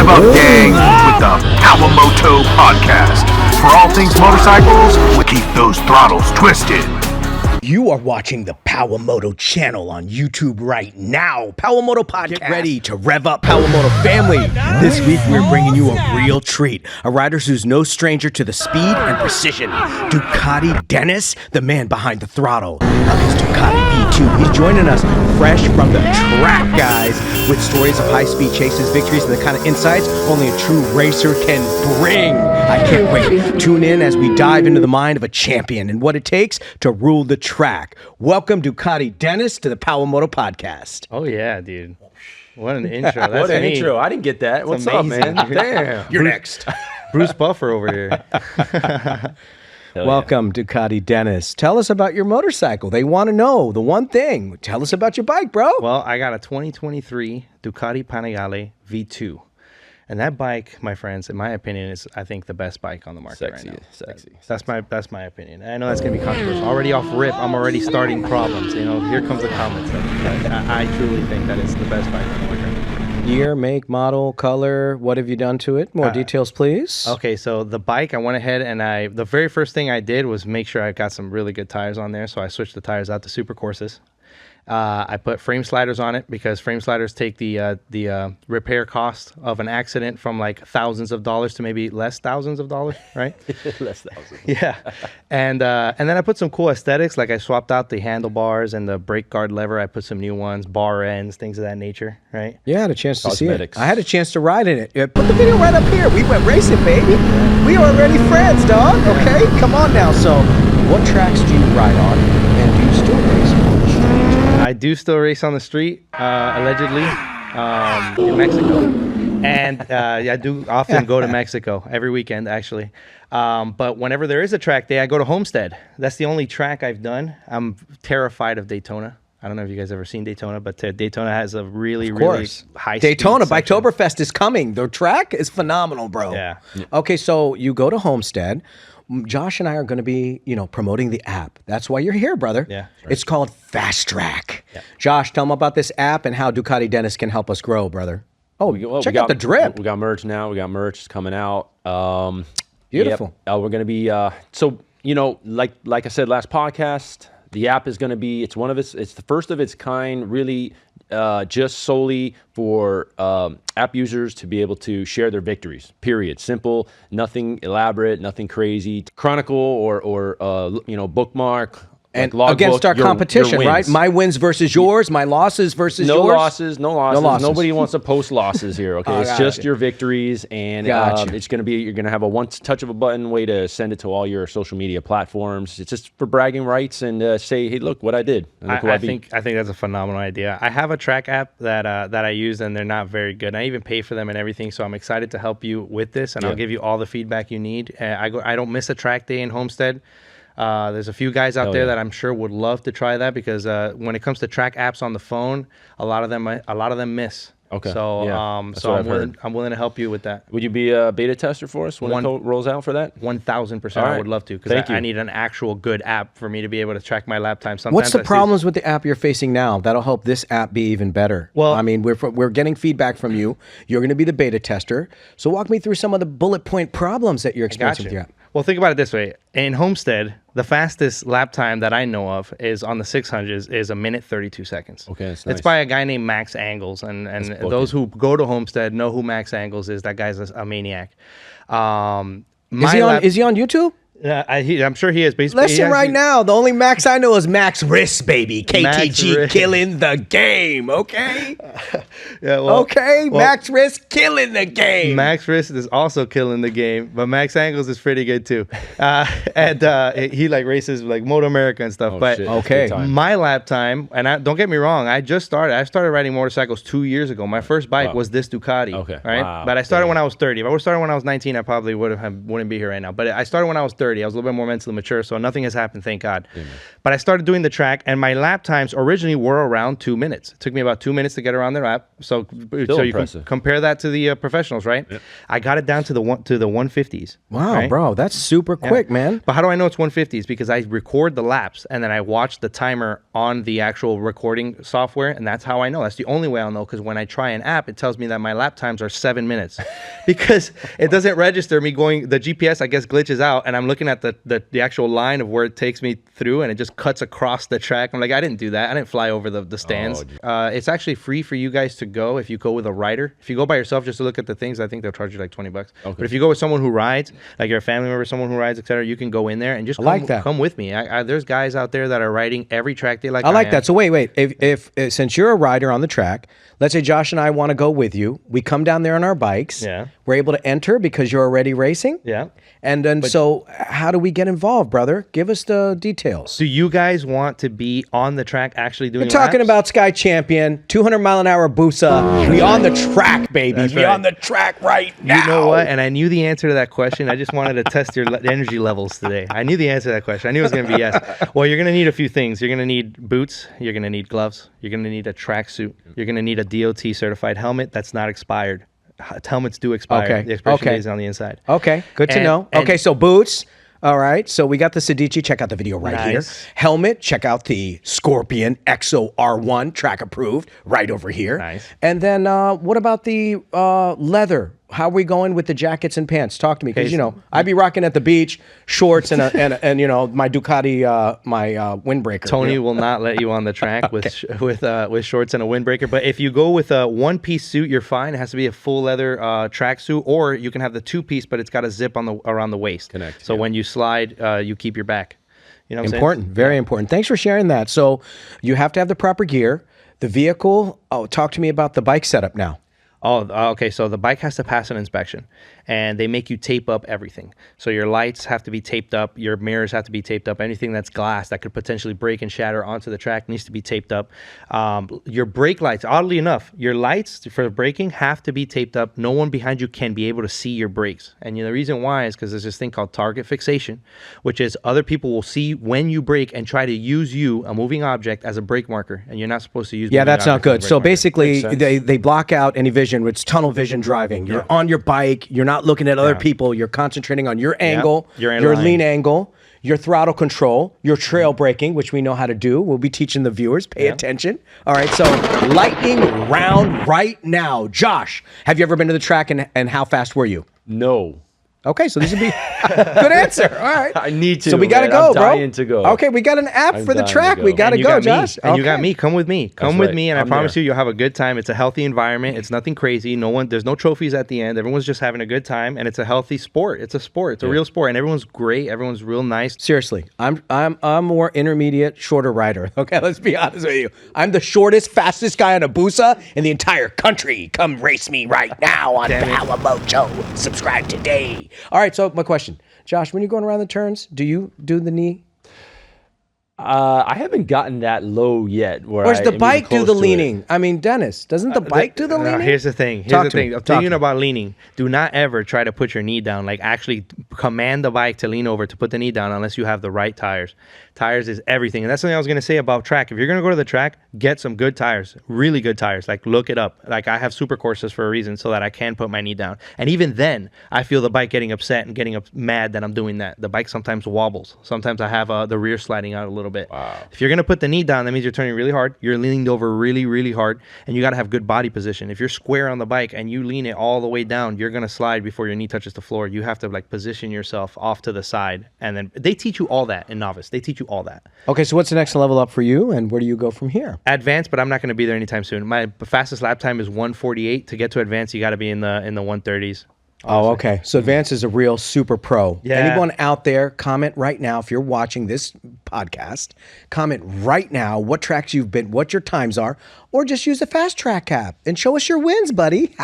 Rev up, gang, with the PowaMoto podcast. For all things motorcycles, we keep those throttles twisted. You are watching the PowaMoto channel on YouTube right now. PowaMoto podcast. Get ready to rev up PowaMoto family. This week we're bringing you a real treat. A rider who's no stranger to the speed and precision. Ducati Dennis, the man behind the throttle of his Ducati V2. He's joining us fresh from the track, guys, with stories of high-speed chases, victories, and the kind of insights only a true racer can bring. I can't wait. Tune in as we dive into the mind of a champion and what it takes to rule the track. Welcome, Ducati Dennis, to the PowaMoto podcast. Oh, yeah, dude. What an intro. That's what an me. intro. I didn't get that. What's up, man? Damn. You're next. Bruce Buffer over here. Welcome, Ducati Dennis. Tell us about your motorcycle. They want to know the one thing. Tell us about your bike, bro. Well, I got a 2023 Ducati Panigale V2. And that bike, my friends, in my opinion, is, I think, the best bike on the market right now. Sexy. That's my opinion. And I know that's going to be controversial. Already off rip, I'm already starting problems. You know, here comes the comments. I truly think that it's the best bike on the market right now. Year, make, model, color. What have you done to it? More details, please. Okay, so the bike, I went ahead and the very first thing I did was make sure I got some really good tires on there. So I switched the tires out to Super Courses. I put frame sliders on it because frame sliders take the repair cost of an accident from like thousands of dollars to maybe less thousands of dollars, right? Less thousands. Yeah, and then I put some cool aesthetics, like I swapped out the handlebars and the brake guard lever. I put some new ones, bar ends, things of that nature, right? Yeah, I had a chance to see it. Cosmetics. I had a chance to ride in it. Put the video right up here. We went racing, baby. We are already friends, dog. Okay, come on now. So, what tracks do you ride on, and do you still race on the street? I do still race on the street, allegedly, in Mexico. And I do often go to Mexico every weekend, actually. But whenever there is a track day, I go to Homestead. That's the only track I've done. I'm terrified of Daytona. I don't know if you guys ever seen Daytona, but Daytona has a really high Daytona, speed Biketoberfest is coming. The track is phenomenal, bro. Yeah. Okay, so you go to Homestead. Josh and I are going to be, promoting the app. That's why you're here, brother. Yeah. It's called FastTrack. Yeah. Josh, tell them about this app and how Ducati Dennis can help us grow, brother. Oh, check out the drip. We got merch now. We got merch coming out. Beautiful. Yep. We're going to be, like I said last podcast, the app is going to be, it's the first of its kind, really just solely for app users to be able to share their victories, period. Simple, nothing elaborate, nothing crazy. Chronicle or bookmark. And like against our competition, right? My wins versus yours, my losses versus yours. No losses. Nobody wants to post losses here, okay? It's just your victories, and it's going to be, you're going to have a one touch of a button way to send it to all your social media platforms. It's just for bragging rights and say, hey, look what I did. I think that's a phenomenal idea. I have a track app that I use, and they're not very good. I even pay for them and everything, so I'm excited to help you with this, and I'll give you all the feedback you need. I don't miss a track day in Homestead. There's a few guys out there that I'm sure would love to try that because when it comes to track apps on the phone, a lot of them miss. Okay. So I'm willing to help you with that. Would you be a beta tester for us when it rolls out for that? 1,000%. I would love to because I need an actual good app for me to be able to track my lap time. Sometimes What's the problems with the app you're facing now? That'll help this app be even better. Well, I mean, we're getting feedback from you. You're going to be the beta tester. So walk me through some of the bullet point problems that you're experiencing with your app. Well, think about it this way. In Homestead, the fastest lap time that I know of is on the 600s is 1:32 seconds. Okay, that's nice. It's by a guy named Max Angles, and those who go to Homestead know who Max Angles is. That guy's a maniac. Is he on YouTube? I'm sure he is. But Listen right now. The only Max I know is Max Riss, baby. KTG killing the game, okay? Max Riss killing the game. Max Riss is also killing the game, but Max Angles is pretty good too. And he races like Moto America and stuff. My lap time, and don't get me wrong, I started riding motorcycles 2 years ago. My first bike was this Ducati. Okay. Right? Wow. But I started when I was 30. If I would have started when I was 19, I probably wouldn't be here right now. But I started when I was 30. 30. I was a little bit more mentally mature, so nothing has happened, thank God. But I started doing the track, and my lap times originally were around 2 minutes. It took me about 2 minutes to get around the lap. So you can compare that to the professionals, right? Yep. I got it down to the 150s. Wow, right? bro, that's super quick, man. But how do I know it's 150s? Because I record the laps, and then I watch the timer on the actual recording software, and that's how I know. That's the only way I'll know, because when I try an app, it tells me that my lap times are 7 minutes. Because it doesn't register me going, the GPS, I guess, glitches out, and I'm looking at the actual line of where it takes me through, and it just cuts across the track. I'm like, I didn't do that. I didn't fly over the stands. It's actually free for you guys to go if you go with a rider. If you go by yourself just to look at the things, I think they'll charge you like $20. Okay. But if you go with someone who rides, like you're a family member, someone who rides, etc., you can go in there and just come with me. There's guys out there that are riding every track they like. I like that. So wait. If since you're a rider on the track, let's say Josh and I want to go with you. We come down there on our bikes. Yeah. We're able to enter because you're already racing. Yeah. And then, so how do we get involved, brother? Give us the details. Do you guys want to be on the track actually doing We're talking about SkyChampion, 200-mile-an-hour Busa. We on the track, baby. That's we right. on the track right now. You know what? And I knew the answer to that question. I just wanted to test your energy levels today. I knew the answer to that question. I knew it was going to be yes. Well, you're going to need a few things. You're going to need boots. You're going to need gloves. You're going to need a tracksuit. You're going to need a DOT certified helmet that's not expired. Helmets do expire. Okay. The expiration date is on the inside. Okay. Good to know. Okay. So boots. All right. So we got the Sedici. Check out the video right here. Helmet. Check out the Scorpion XO R1 track approved right over here. Nice. And then what about the leather? How are we going with the jackets and pants? Talk to me, because I'd be rocking at the beach shorts and my Ducati my windbreaker. Tony will not let you on the track with shorts and a windbreaker. But if you go with a one-piece suit, you're fine. It has to be a full leather tracksuit, or you can have the two-piece, but it's got a zip around the waist. So when you slide, you keep your back. You know what I'm important, saying? Very important. Thanks for sharing that. So you have to have the proper gear. The vehicle. Oh, talk to me about the bike setup now. Oh, okay. So the bike has to pass an inspection, and they make you tape up everything. So your lights have to be taped up. Your mirrors have to be taped up. Anything that's glass that could potentially break and shatter onto the track needs to be taped up. Your brake lights, oddly enough, your lights for braking have to be taped up. No one behind you can be able to see your brakes. And the reason why is because there's this thing called target fixation, which is other people will see when you brake and try to use you, a moving object, as a brake marker. And you're not supposed to use that's not good. So basically, they block out any vision. It's tunnel vision driving. You're on your bike. You're not looking at other people. You're concentrating on your angle, your lean angle, your throttle control, your trail braking, which we know how to do. We'll be teaching the viewers. Pay attention. All right, so lightning round right now. Josh, have you ever been to the track, and how fast were you? No. Okay, so this would be good answer. All right. I need to. So we got to go, I'm bro. dying to go. Okay, we got an app for the track. We got to go, Josh. And you got me. Come with me. Come with me, and I promise you, you'll have a good time. It's a healthy environment. It's nothing crazy. There's no trophies at the end. Everyone's just having a good time, and it's a healthy sport. It's a sport. It's a real sport, and everyone's great. Everyone's real nice. Seriously, I'm more intermediate, shorter rider. Okay, let's be honest with you. I'm the shortest, fastest guy on a Busa in the entire country. Come race me right now on PowaMoto. Subscribe today. All right, so my question, Josh, when you're going around the turns, do you do the knee? I haven't gotten that low yet. Or does the bike do the leaning? I mean, Dennis, doesn't the bike do the leaning? Here's the thing. I'm thinking about leaning. Do not ever try to put your knee down. Like, actually command the bike to lean over to put the knee down unless you have the right tires. Tires is everything. And that's something I was going to say about track. If you're going to go to the track, get some good tires, really good tires. Like, look it up. Like, I have super courses for a reason so that I can put my knee down. And even then, I feel the bike getting upset and getting mad that I'm doing that. The bike sometimes wobbles. Sometimes I have the rear sliding out a little bit. Wow. If you're going to put the knee down, that means you're turning really hard. You're leaning over really, really hard. And you got to have good body position. If you're square on the bike and you lean it all the way down, you're going to slide before your knee touches the floor. You have to position yourself off to the side. And then they teach you all that in novice. They teach you all that. Okay, so what's the next level up for you, and where do you go from here? Advanced, but I'm not going to be there anytime soon. My fastest lap time is 1:48. To get to advanced, you got to be in the 1:30s. Oh, okay. So Advance is a real super pro. Yeah. Anyone out there, comment right now if you're watching this podcast. Comment right now what tracks you've been, what your times are, or just use the FastTrack app and show us your wins, buddy.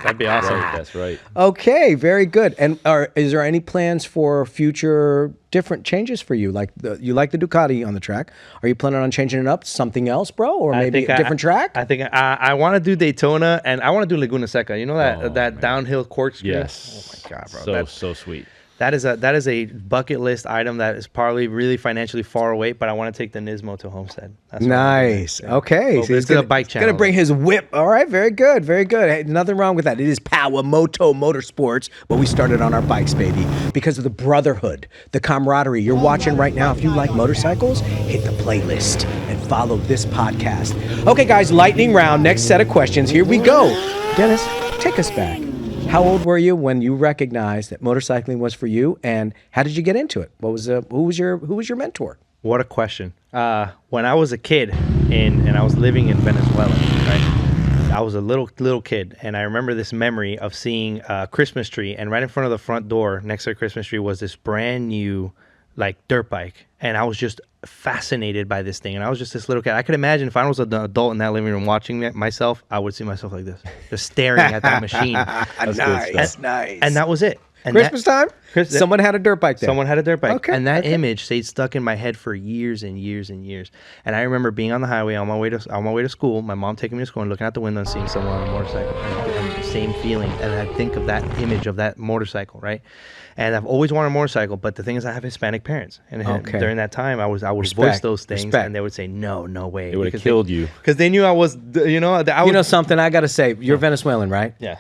That'd be awesome. Right, that's right. Okay, very good. And is there any plans for future different changes for you? Like you like the Ducati on the track. Are you planning on changing it up to something else, bro? Or maybe a different track? I think I want to do Daytona, and I want to do Laguna Seca. You know that downhill corkscrew? Yes. Oh my God, bro. So sweet. That is a bucket list item that is probably really financially far away, but I want to take the Nismo to Homestead. That's nice. Okay. So he's gonna bike channel. Gonna bring his whip. All right. Very good. Very good. Hey, nothing wrong with that. It is PowaMoto Motorsports, but we started on our bikes, baby, because of the brotherhood, the camaraderie. You're watching right now. If you like motorcycles, hit the playlist and follow this podcast. Okay, guys. Lightning round. Next set of questions. Here we go. Dennis, take us back. How old were you when you recognized that motorcycling was for you, and how did you get into it? Who was your mentor? What a question. When I was a kid and I was living in Venezuela, right? I was a little kid, and I remember this memory of seeing a Christmas tree, and right in front of the front door next to the Christmas tree was this brand new like dirt bike, and I was just fascinated by this thing, and I was just this little kid. I could imagine if I was an adult in that living room watching myself, I would see myself like this, just staring at that machine. Nice. And that was it. And Christmas time? Someone had a dirt bike there. Someone had a dirt bike. Okay. And that image stayed stuck in my head for years and years and years. And I remember being on the highway on my way to school, my mom taking me to school and looking out the window and seeing someone on a motorcycle. And the same feeling. And I think of that image of that motorcycle, right? And I've always wanted a motorcycle, but the thing is I have Hispanic parents. And during that time, I would voice those things, and they would say, no way. It would have killed you. Because they knew I was, you know something, I got to say, you're Venezuelan, right? Yeah.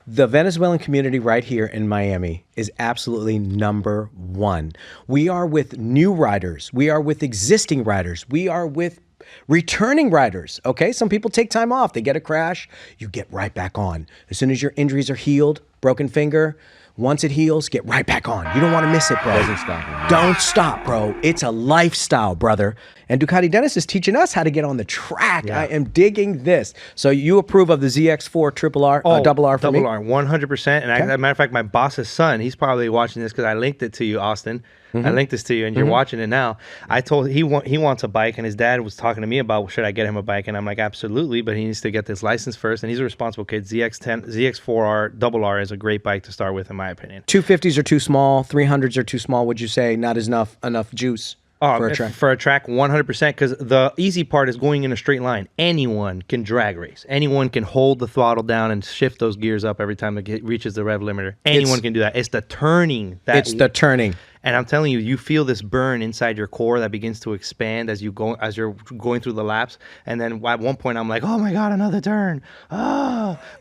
The Venezuelan community right here in Miami is absolutely number one. We are with new riders. We are with existing riders. We are with returning riders. Okay, some people take time off. They get a crash. You get right back on. As soon as your injuries are healed, broken finger, once it heals, get right back on. You don't want to miss it, bro. Doesn't stop. Don't stop, bro. It's a lifestyle, brother. And Ducati Dennis is teaching us how to get on the track. Yeah. I am digging this. So you approve of the ZX4R double R for me? Double R, 100%. And as a matter of fact, my boss's son, he's probably watching this because I linked it to you, Austin. I linked this to you, and you're watching it now. I told he wants a bike, and his dad was talking to me about should I get him a bike, and I'm like, absolutely, but he needs to get this license first, and he's a responsible kid. ZX4R double R is a great bike to start with, in my opinion. 250s are too small, 300s are too small. Would you say not enough juice? For a track? For a track, 100%, because the easy part is going in a straight line. Anyone can drag race. Anyone can hold the throttle down and shift those gears up every time it reaches the rev limiter. Anyone can do that. It's the turning. The turning. And I'm telling you, you feel this burn inside your core that begins to expand as you're going through the laps. And then at one point, I'm like, oh my God, another turn.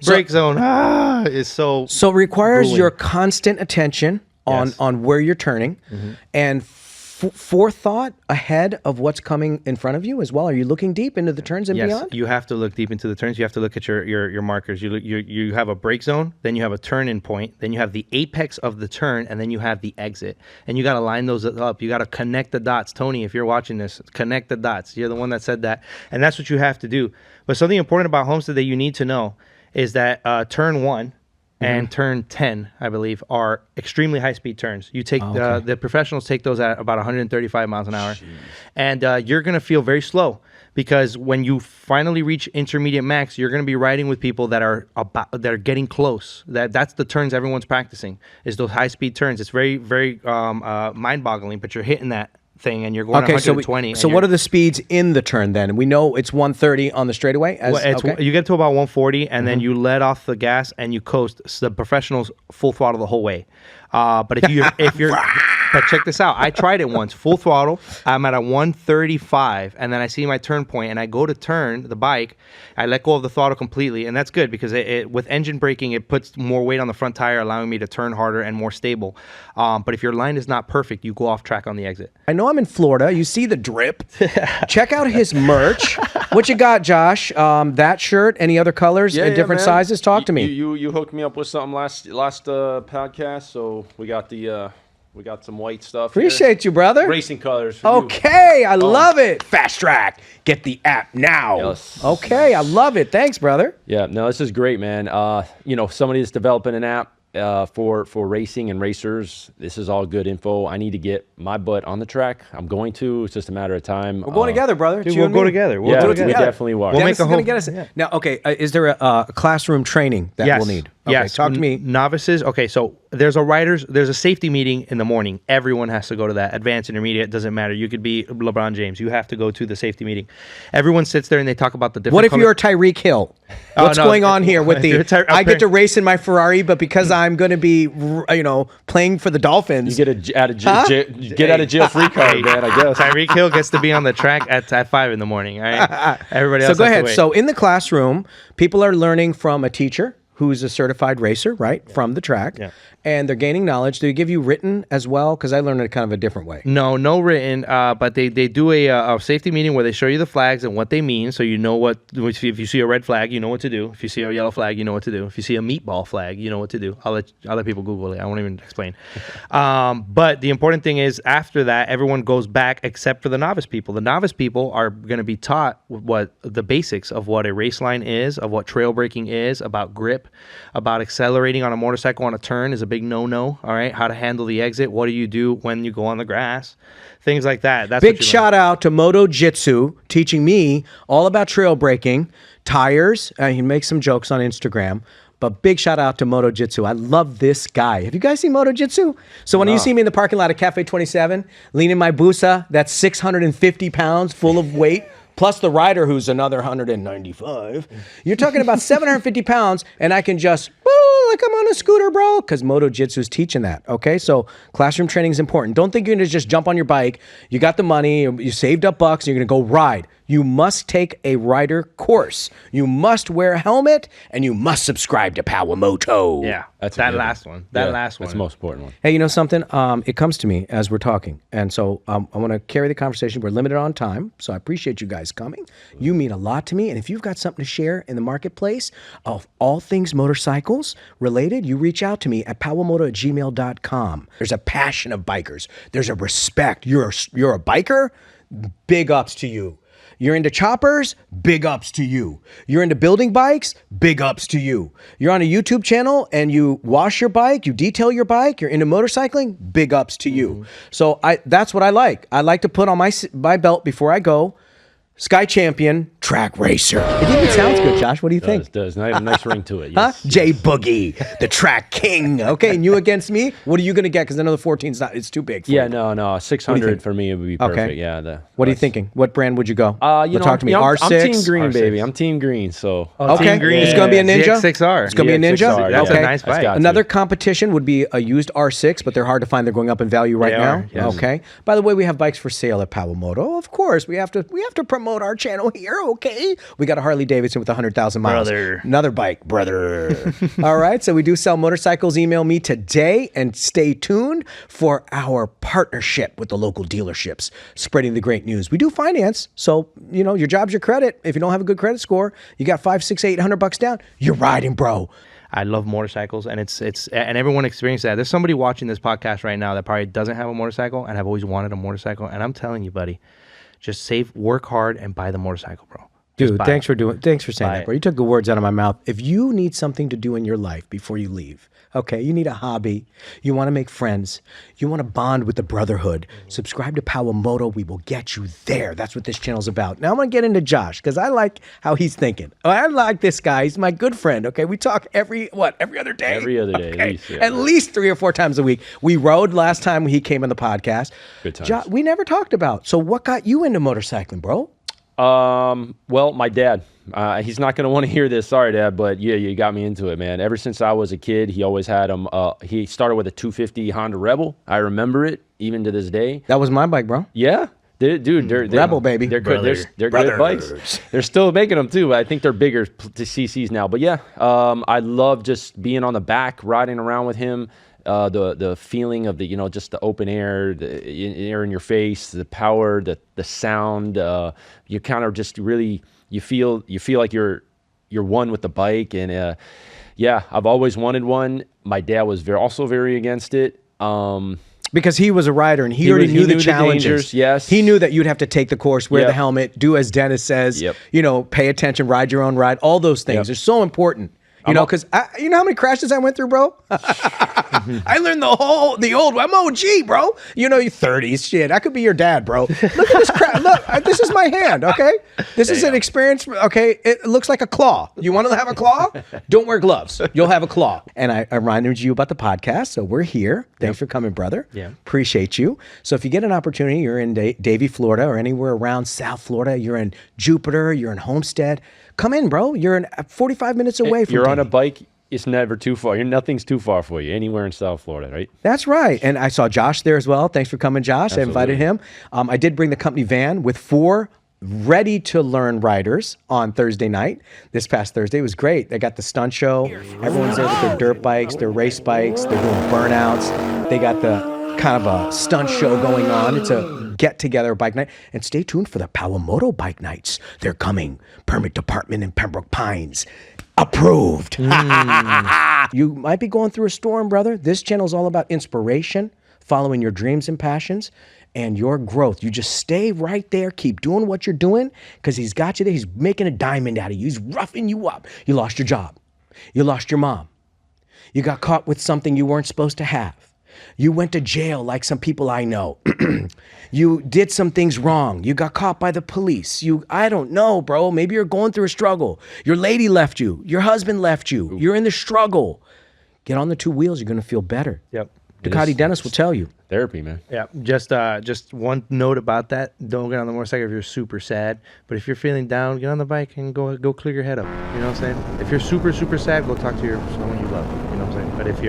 Brake zone. It's so it requires grueling. Your constant attention on where you're turning and forethought ahead of what's coming in front of you as well. Are you looking deep into the turns and beyond? Yes, you have to look deep into the turns. You have to look at your markers. You have a brake zone, then you have a turn-in point, then you have the apex of the turn, and then you have the exit. And you got to line those up. You got to connect the dots. Tony, if you're watching this, connect the dots. You're the one that said that. And that's what you have to do. But something important about Homestead that you need to know is that turn 1 and turn 10, I believe, are extremely high-speed turns. You take the professionals take those at about 135 miles an hour, and you're going to feel very slow because when you finally reach intermediate max, you're going to be riding with people that are getting close. That's the turns everyone's practicing is those high-speed turns. It's very, very mind-boggling, but you're hitting that thing and you're going 120. So what are the speeds in the turn then? We know it's 130 on the straightaway. You get to about 140 and then you let off the gas and you coast. So the professionals full throttle the whole way. But if you're but check this out. I tried it once, full throttle. I'm at a 135 and then I see my turn point and I go to turn the bike. I let go of the throttle completely, and that's good because with engine braking, it puts more weight on the front tire, allowing me to turn harder and more stable. But if your line is not perfect, you go off track on the exit. I know I'm in Florida. You see the drip. Check out his merch. What you got, Josh? That shirt, any other colors in different sizes? Talk to me. You hooked me up with something last podcast, so we got we got some white stuff. Appreciate you, brother. Racing colors. Okay, I love it. FastTrack. Get the app now. Yes. Okay, I love it. Thanks, brother. Yeah, no, this is great, man. Somebody that's developing an app for racing and racers. This is all good info. I need to get my butt on the track. I'm going to. It's just a matter of time. We're going together, brother. Dude, we'll go together. We definitely will. We'll make a whole. Is there a classroom training that we'll need? Okay, Yes, talk to me. Novices. Okay, so there's a safety meeting in the morning. Everyone has to go to that. Advanced, intermediate, doesn't matter. You could be LeBron James. You have to go to the safety meeting. Everyone sits there and they talk about the different. What if you're Tyreek Hill? What's going on here with the? I get to race in my Ferrari, but because I'm going to be, playing for the Dolphins, You get out of jail free card, man. I guess. Tyreek Hill gets to be on the track at 5 in the morning. All right, everybody else. So go has to ahead. wait. So in the classroom, people are learning from a teacher who's a certified racer, right, from the track, and they're gaining knowledge. Do they give you written as well? Because I learned it kind of a different way. No written, but they do a safety meeting where they show you the flags and what they mean, so you know what. If you see a red flag, you know what to do. If you see a yellow flag, you know what to do. If you see a meatball flag, you know what to do. I'll let people Google it. I won't even explain. But the important thing is after that, everyone goes back except for the novice people. The novice people are going to be taught what the basics of what a race line is, of what trail braking is, about grip, about accelerating on a motorcycle on a turn is a big no-no. All right, how to handle the exit. What do you do when you go on the grass? Things like that. That's Big shout out to Moto Jitsu teaching me all about trail braking, tires. He makes some jokes on Instagram. But big shout out to Moto Jitsu. I love this guy. Have you guys seen Moto Jitsu? So when you see me in the parking lot of Cafe 27, leaning my Busa, that's 650 pounds full of weight, plus the rider who's another 195. You're talking about 750 pounds, and I can just, like I'm on a scooter, bro, because Moto Jitsu is teaching that, okay? So classroom training is important. Don't think you're going to just jump on your bike. You got the money, you saved up bucks, and you're going to go ride. You must take a rider course. You must wear a helmet, and you must subscribe to PowaMoto. Yeah, That's that a good last one. That last one. That's the most important one. Hey, you know something? It comes to me as we're talking. And so I want to carry the conversation. We're limited on time, so I appreciate you guys coming. You mean a lot to me. And if you've got something to share in the marketplace of all things motorcycles related, you reach out to me at powamoto@gmail.com. There's a passion of bikers. There's a respect. You're a biker? Big ups to you. You're into choppers? Big ups to you. You're into building bikes? Big ups to you. You're on a YouTube channel and you wash your bike, you detail your bike, you're into motorcycling? Big ups to you. So that's what I like. I like to put on my belt before I go, SkyChampion Track Racer. It even sounds good, Josh. What do you think? It does. Nice ring to it. Yes. JBoogie, the track king. Okay, and you against me? What are you going to get? Because I know the 14's it's too big for you. No. 600 for me would be perfect. Okay. Yeah. What are you thinking? What brand would you go? Talk to me. I'm R6? Team Green, R6. baby. I'm Team Green, so. Okay, Team Green. it's going to be a Ninja? ZX6R. It's going to be a Ninja? ZX6R, That's okay. a nice bike. Another competition would be a used R6, but they're hard to find. They're going up in value right They now. are, yes. Okay. By the way, we have bikes for sale at PowaMoto. Of course, we have to promote our channel here. Okay. We got a Harley Davidson with 100,000 miles. Brother. Another bike, brother. All right. So we do sell motorcycles. Email me today and stay tuned for our partnership with the local dealerships, spreading the great news. We do finance. So, your job's your credit. If you don't have a good credit score, you got $500, $600, $800 down, you're riding, bro. I love motorcycles, and it's and everyone experienced that. There's somebody watching this podcast right now that probably doesn't have a motorcycle and have always wanted a motorcycle. And I'm telling you, buddy, just work hard, and buy the motorcycle, bro. Dude, thanks for saying Buy that, it. bro. You took the words out of my mouth. If you need something to do in your life before you leave, okay, you need a hobby, you want to make friends, you want to bond with the brotherhood, subscribe to PowaMoto. We will get you there. That's what this channel's about. Now I'm going to get into Josh because I like how he's thinking. I like this guy. He's my good friend, okay? We talk every other day? Every other day, okay? at least. Yeah. At least 3 or 4 times a week. We rode last time he came on the podcast. Good times. We never talked about. So what got you into motorcycling, bro? Well, my dad. He's not going to want to hear this. Sorry, Dad, but yeah, you got me into it, man. Ever since I was a kid, he always had him. He started with a 250 Honda Rebel. I remember it even to this day. That was my bike, bro. Yeah. They're Rebel, baby. They're good. They're good bikes. They're still making them too. But I think they're bigger to CCs now. But yeah, I love just being on the back, riding around with him. The feeling of the just the open air, the air in your face, the power, the sound. You kind of just really you feel like you're one with the bike. And yeah, I've always wanted one. My dad was also very against it. Because he was a rider and he already knew the challenges. Dangers, yes. He knew that you'd have to take the course, wear Yep. the helmet, do as Dennis says, Yep. Pay attention, ride your own ride. All those things Yep. are so important. Because you know how many crashes I went through, bro? I learned the old. I'm OG, bro. You know, you're 30s. Shit, I could be your dad, bro. Look at this crap. Look, this is my hand, okay? This is an experience, okay? It looks like a claw. You want to have a claw? Don't wear gloves. You'll have a claw. And I reminded you about the podcast, so we're here. Thanks for coming, brother. Yeah. Appreciate you. So if you get an opportunity, you're in Davie, Florida, or anywhere around South Florida, you're in Jupiter, you're in Homestead, come in, bro. You're in 45 minutes away from You're on Davie. a bike. It's never too far. Nothing's too far for you. Anywhere in South Florida, right? That's right. And I saw Josh there as well. Thanks for coming, Josh. Absolutely. I invited him. I did bring the company van with 4 ready-to-learn riders on Thursday night. This past Thursday was great. They got the stunt show. Everyone's there with their dirt bikes, their race bikes. They're doing burnouts. They got the kind of a stunt show going on. It's a get-together bike night. And stay tuned for the PowaMoto bike nights. They're coming. Permit department in Pembroke Pines. Approved. You might be going through a storm, brother. This channel is all about inspiration, following your dreams and passions, and your growth. You just stay right there. Keep doing what you're doing because he's got you there. He's making a diamond out of you. He's roughing you up. You lost your job. You lost your mom. You got caught with something you weren't supposed to have. You went to jail like some people I know. You did some things wrong. You got caught by the police. I don't know, bro. Maybe you're going through a struggle. Your lady left you. Your husband left you. You're in the struggle. Get on the 2 wheels. You're going to feel better. Yep. Ducati Dennis will tell you. Therapy, man. Yeah, just one note about that. Don't get on the motorcycle if you're super sad. But if you're feeling down, get on the bike and go clear your head up. You know what I'm saying? If you're super super sad, go talk to someone you love. You know what I'm saying? But if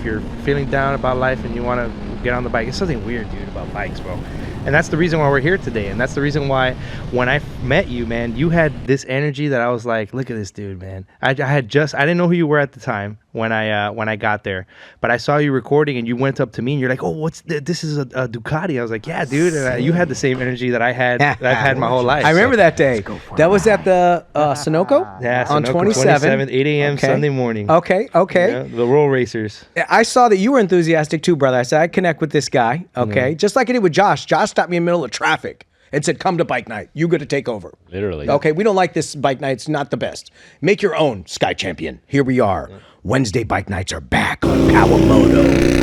you're feeling down about life and you want to get on the bike, it's something weird, dude, about bikes, bro. And that's the reason why we're here today. And that's the reason why when I met you, man, you had this energy that I was like, look at this dude, man. I didn't know who you were at the time when I got there, but I saw you recording and you went up to me and you're like, oh, this is a Ducati. I was like, yeah, dude. And you had the same energy that I had that I've had my whole life. I remember that day. That was at the Sunoco? Yeah, on Sunoco 27th, 8 a.m. Okay. Sunday morning. Okay. Yeah, the roll racers. I saw that you were enthusiastic too, brother. I said, I'd connect with this guy. Okay. Just like I did with Josh. Josh stopped me in the middle of traffic and said, come to bike night. You got to take over. Literally. Okay. We don't like this bike night. It's not the best. Make your own SkyChampion. Here we are. Wednesday bike nights are back on PowaMoto.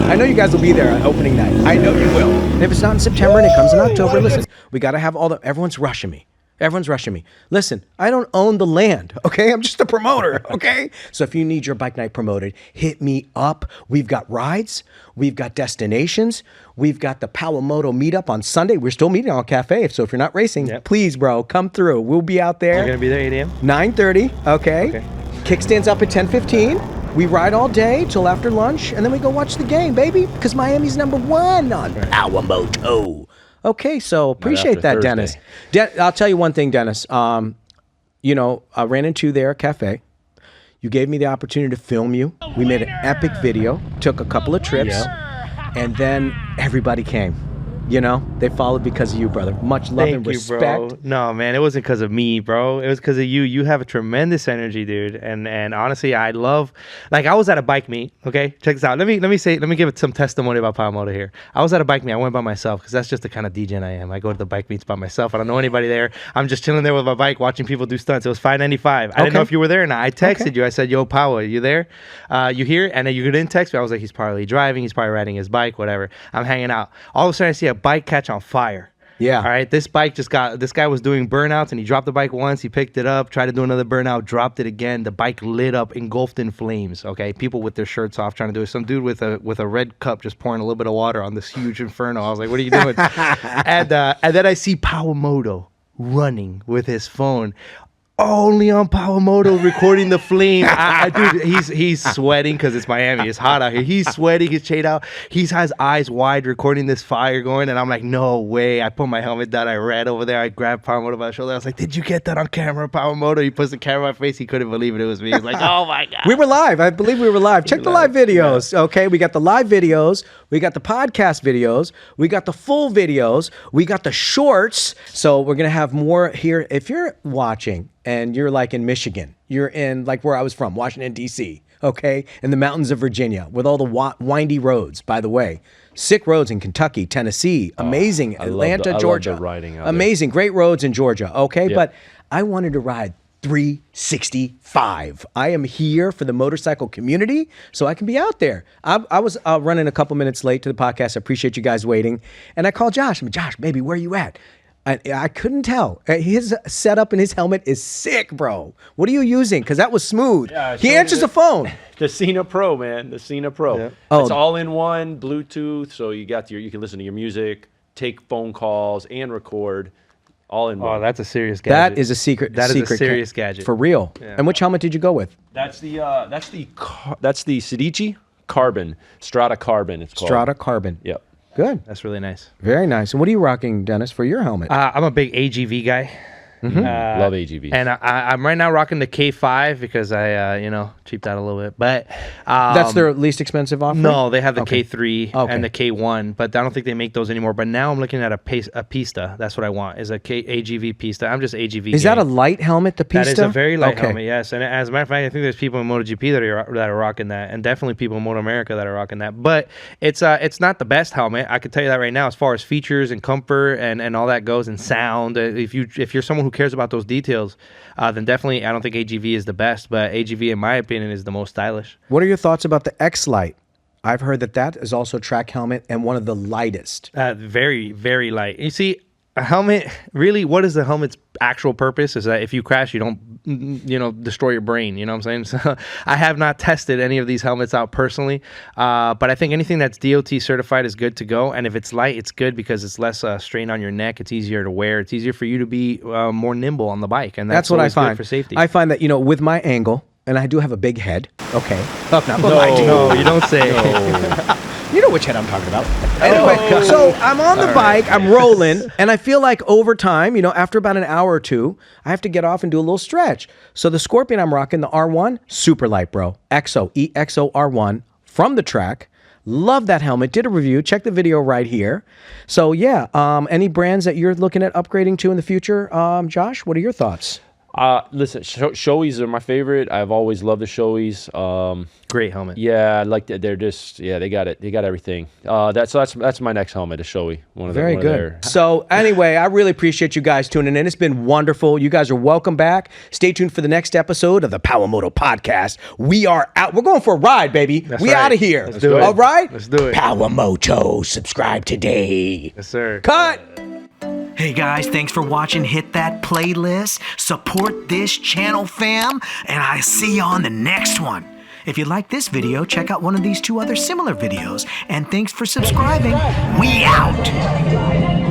I know you guys will be there on opening night. I know you will. And if it's not in September and it comes in October, listen, we got to have everyone's rushing me. Everyone's rushing me. Listen, I don't own the land, okay? I'm just a promoter, okay? So if you need your bike night promoted, hit me up. We've got rides. We've got destinations. We've got the PowaMoto meetup on Sunday. We're still meeting on Cafe, so if you're not racing, please, bro, come through. We'll be out there. You're going to be there 8 a.m.? 9:30, okay? Kickstand's up at 10:15. We ride all day till after lunch, and then we go watch the game, baby, because Miami's #1 on PowaMoto. Okay, so appreciate that, Dennis. I'll tell you one thing, Dennis. I ran into you there at Cafe. You gave me the opportunity to film you. We made an epic video, took a couple of trips, and then everybody came. They followed because of you, brother. Much love and respect. Bro. No, man, it wasn't because of me, bro. It was because of you. You have a tremendous energy, dude. And honestly, I love. I was at a bike meet. Okay, check this out. Let me give it some testimony about PowaMoto here. I was at a bike meet. I went by myself because that's just the kind of DJ I am. I go to the bike meets by myself. I don't know anybody there. I'm just chilling there with my bike, watching people do stunts. It was $5.95. I didn't know if you were there or not. I texted you. I said, "Yo, Powa, you there? You here?" And then you didn't text me. I was like, "He's probably driving. He's probably riding his bike. Whatever." I'm hanging out. All of a sudden, I see a bike catch on fire. Yeah. All right. This guy was doing burnouts and he dropped the bike once. He picked it up, tried to do another burnout, dropped it again. The bike lit up, engulfed in flames. Okay. People with their shirts off trying to do it. Some dude with a red cup just pouring a little bit of water on this huge inferno. I was like, what are you doing? and then I see PowaMoto running with his phone. Only on PowaMoto recording the flame. Dude, he's sweating because it's Miami. It's hot out here. He's sweating. He's chayed out. He has eyes wide recording this fire going. And I'm like, no way. I put my helmet down. I ran over there. I grabbed PowaMoto by the shoulder. I was like, did you get that on camera, PowaMoto? He puts the camera on my face. He couldn't believe it. It was me. He's like, oh my God. We were live. I believe we were live. Check the live videos. Yeah. Okay. We got the live videos. We got the podcast videos. We got the full videos. We got the shorts. So we're going to have more here. If you're watching and you're in Michigan, you're in where I was from, Washington, D.C., okay, in the mountains of Virginia with all the windy roads, by the way. Sick roads in Kentucky, Tennessee, amazing. Atlanta, Georgia. I love the riding out amazing. There. Great roads in Georgia, okay? Yep. But I wanted to ride 365. I am here for the motorcycle community, so I can be out there. I was running a couple minutes late to the podcast. I appreciate you guys waiting. And I called Josh. I'm Josh, baby, where you at? I couldn't tell. His setup and his helmet is sick, bro. What are you using? Because that was smooth. Yeah, he answers the phone. The Cena Pro, man. The Cena Pro. Yeah. It's all in one, Bluetooth. So you can listen to your music, take phone calls, and record. All in one. Oh, that's a serious gadget. That is a secret. That is a serious gadget. For real. Yeah. And which helmet did you go with? That's the Suzuki Carbon. Strata Carbon, it's called. Strata Carbon. Yep. Good. That's really nice. Very nice. And what are you rocking, Dennis, for your helmet? I'm a big AGV guy. Mm-hmm. Love AGVs. And I'm right now rocking the K5 because I cheaped out a little bit. But that's their least expensive offering? No, they have the K3 and the K1, but I don't think they make those anymore. But now I'm looking at a Pista. That's what I want, is a AGV Pista. I'm just AGV. Is that a light helmet, the Pista? That is a very light helmet, yes. And as a matter of fact, I think there's people in MotoGP that are rocking that, and definitely people in Moto America that are rocking that. But it's not the best helmet. I can tell you that right now, as far as features and comfort and all that goes, and sound. If you're someone who cares about those details, then definitely I don't think AGV is the best, but AGV, in my opinion, is the most stylish. What are your thoughts about the X-Lite? I've heard that is also a track helmet and one of the lightest. Very, very light. You see, a helmet, really, what is the helmet's actual purpose? Is that if you crash, you don't, destroy your brain. You know what I'm saying? So I have not tested any of these helmets out personally, but I think anything that's DOT certified is good to go. And if it's light, it's good because it's less strain on your neck. It's easier to wear. It's easier for you to be more nimble on the bike, and that's what I find good for safety. I find that with my angle, and I do have a big head. Okay, no, you don't say. No. You know which head I'm talking about. Anyway, so I'm on the bike, I'm rolling, and I feel like over time, after about an hour or two, I have to get off and do a little stretch. So the Scorpion I'm rocking, the R1, super light, bro. EXO R1 from the track. Love that helmet. Did a review. Check the video right here. So yeah, any brands that you're looking at upgrading to in the future, Josh? What are your thoughts? Listen, Shoeis are my favorite. I've always loved the Shoeis. Great helmet. Yeah, they're just they got it. They got everything. That's my next helmet, a Shoei. Very good. So anyway, I really appreciate you guys tuning in. It's been wonderful. You guys are welcome back. Stay tuned for the next episode of the PowaMoto podcast. We are out. We're going for a ride, baby. We out of here. Let's do it. All right. Let's do it. PowaMoto. Subscribe today. Yes, sir. Cut. Hey guys, thanks for watching. Hit that playlist, support this channel, fam, and I see you on the next one. If you like this video, check out one of these two other similar videos. And thanks for subscribing. We out!